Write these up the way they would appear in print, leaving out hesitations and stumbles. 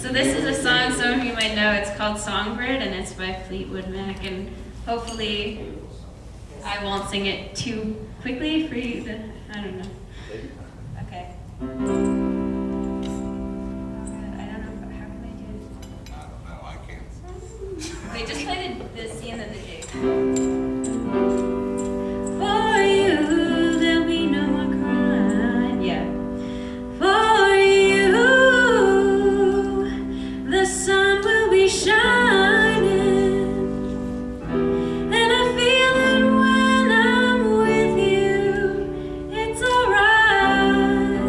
So this is a song some of you might know. It's called Songbird, and it's by Fleetwood Mac. And hopefully I won't sing it too quickly for you to, I don't know. Okay. Oh God, I don't know, how can I do it? I don't know, I can't. Wait, just play the C and then the J. For you, there'll be no more crying. Yeah. For you, the sun will be shining, and I feel that when I'm with you, it's alright.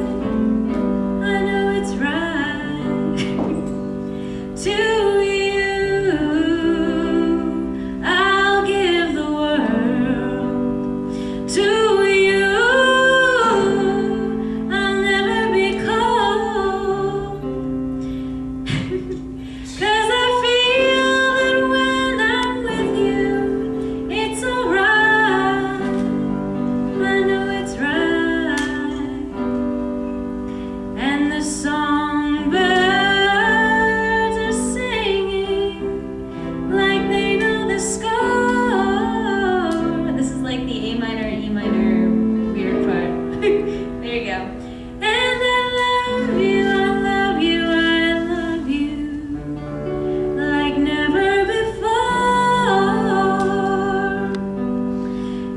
I know it's right. To you, I'll give the world. To you, I'll never be cold. 'Cause I feel that when I'm with you, it's alright. I know it's right. And the songbirds are singing like they know the score. This is like the A minor, E minor weird part. There you go. And I love you, I love you, I love you like never before.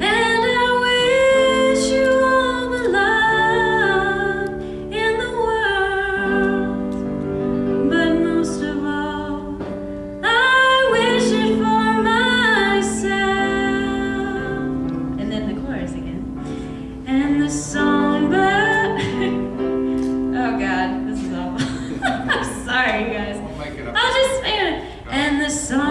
And I wish you all the love in the world. But most of all, I wish it for myself. And then the chorus again. And the songbird. Oh God, this is awful. I'm sorry, guys. We'll make it up. I'll just say it. And the song.